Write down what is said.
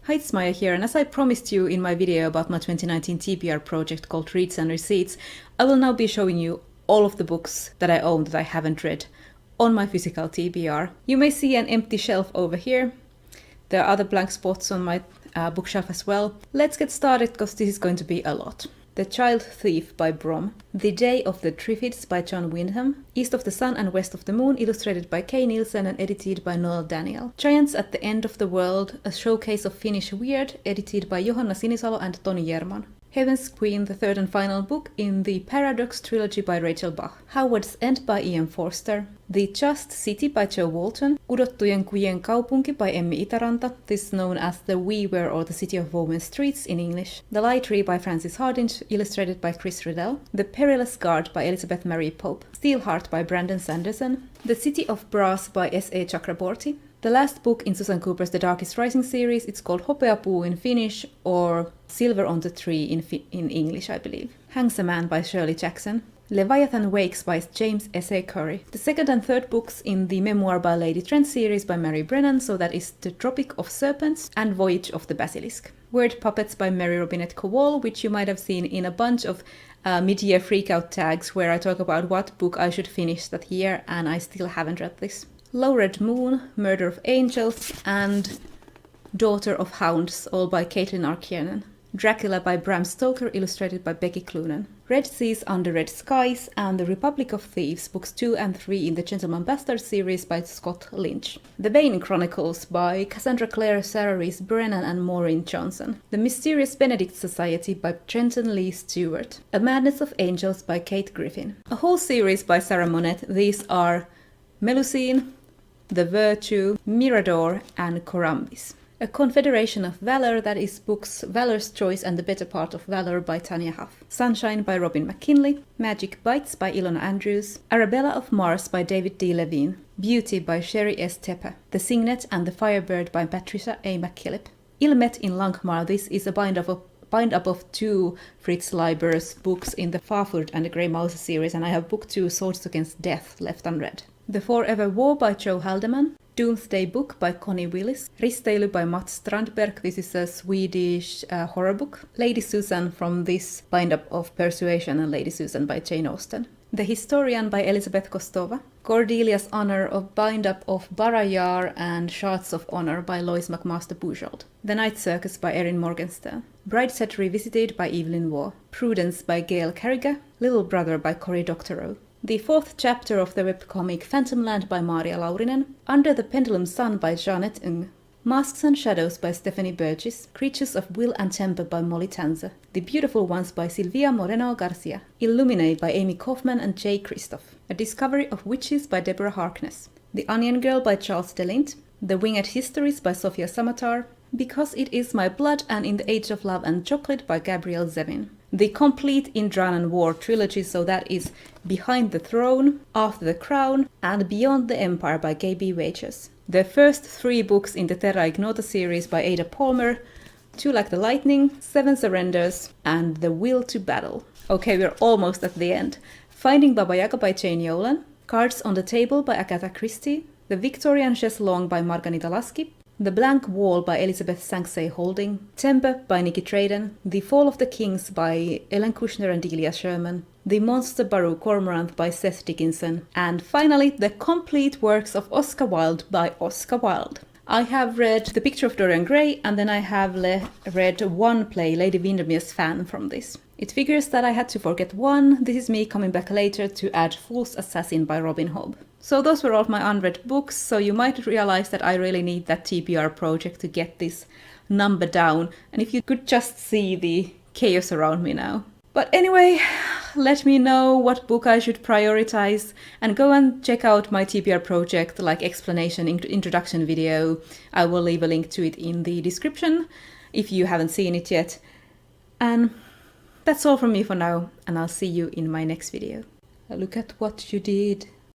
Hi, it's Maija here, and as I promised you in my video about my 2019 TBR project called Reads and Receipts, I will now be showing you all of the books that I own that I haven't read on my physical TBR. You may see an empty shelf over here. There are other blank spots on my bookshelf as well. Let's get started because this is going to be a lot. The Child Thief by Brom, The Day of the Triffids by John Wyndham, East of the Sun and West of the Moon, illustrated by Kay Nielsen and edited by Noel Daniel. Giants at the End of the World, a showcase of Finnish weird, edited by Johanna Sinisalo and Toni Jerman. Heaven's Queen, the third and final book in the Paradox trilogy by Rachel Bach. Howard's End by Ian Forster. The Just City by Joe Walton. Kudottujen kujien kaupunki by Emmi Itaranta. This is known as The Weaver or The City of Woven Streets in English. The Lie Tree by Frances Hardinge, illustrated by Chris Riddell. The Perilous Guard by Elizabeth Mary Pope. Steelheart by Brandon Sanderson. The City of Brass by S.A. Chakraborty. The last book in Susan Cooper's The Darkest Rising series, it's called Hopeapuu in Finnish or Silver on the Tree in English, I believe. Hangs a Man by Shirley Jackson. Leviathan Wakes by James S.A. Curry. The second and third books in the Memoir by Lady Trent series by Mary Brennan, so that is The Tropic of Serpents and Voyage of the Basilisk. Word Puppets by Mary Robinette Kowal, which you might have seen in a bunch of mid-year freakout tags where I talk about what book I should finish that year, and I still haven't read this. Low Red Moon, Murder of Angels, and Daughter of Hounds, all by Caitlin R. Kiernan. Dracula by Bram Stoker, illustrated by Becky Cloonan. Red Seas Under Red Skies, and The Republic of Thieves, books 2 and 3 in the Gentleman Bastard series by Scott Lynch. The Bane Chronicles by Cassandra Clare, Sarah Rees Brennan, and Maureen Johnson. The Mysterious Benedict Society by Trenton Lee Stewart. A Madness of Angels by Kate Griffin. A whole series by Sarah Monette. These are Melusine, The Virtue, Mirador, and Corambis. A Confederation of Valor, that is books Valor's Choice and the Better Part of Valor by Tanya Huff. Sunshine by Robin McKinley. Magic Bites by Ilona Andrews. Arabella of Mars by David D. Levine. Beauty by Sherry S. Tepe. The Signet and the Firebird by Patricia A. McKillip. Ilmet in Lankmar, this is a bind-up of two Fritz Leiber's books in the Farford and the Grey Mouse series, and I have book 2, Swords Against Death, left unread. The Forever War by Joe Haldeman. Doomsday Book by Connie Willis. Risteilu by Mats Strandberg. This is a Swedish horror book. Lady Susan from this bind-up of Persuasion and Lady Susan by Jane Austen. The Historian by Elizabeth Kostova. Cordelia's Honor, of bind-up of Barayar and Shards of Honor by Lois McMaster Bujold. The Night Circus by Erin Morgenstern. Brideshead Revisited by Evelyn Waugh. Prudence by Gail Carriger. Little Brother by Cory Doctorow. The fourth chapter of the webcomic Phantomland by Maria Laurinen. Under the Pendulum Sun by Jeanette Ng. Masks and Shadows by Stephanie Burgess. Creatures of Will and Temper by Molly Tanzer. The Beautiful Ones by Silvia Moreno Garcia. Illuminate by Amy Kaufman and Jay Christoph. A Discovery of Witches by Deborah Harkness. The Onion Girl by Charles DeLint. The Winged Histories by Sofia Samatar. Because It Is My Blood and In the Age of Love and Chocolate by Gabrielle Zevin. The complete Indranan War trilogy, so that is Behind the Throne, After the Crown, and Beyond the Empire by G.B. Wages. The first 3 books in the Terra Ignota series by Ada Palmer, Two Like the Lightning, 7 Surrenders, and The Will to Battle. Okay, we're almost at the end. Finding Baba Yaga by Jane Yolen, Cards on the Table by Agatha Christie, The Victorian Chaiselong by Margarita Lasky, The Blank Wall by Elizabeth Sanksay Holding, Temper by Nikki Traden, The Fall of the Kings by Ellen Kushner and Delia Sherman, The Monster Baru Cormorant by Seth Dickinson, and finally the complete works of Oscar Wilde by Oscar Wilde. I have read The Picture of Dorian Gray, and then I have read one play, Lady Windermere's Fan, from this. It figures that I had to forget one. This is me coming back later to add Fool's Assassin by Robin Hobb. So those were all my unread books, so you might realize that I really need that TBR project to get this number down, and if you could just see the chaos around me now. But anyway, let me know what book I should prioritize, and go and check out my TBR project, like explanation, introduction video. I will leave a link to it in the description if you haven't seen it yet. And that's all from me for now, and I'll see you in my next video. Look at what you did.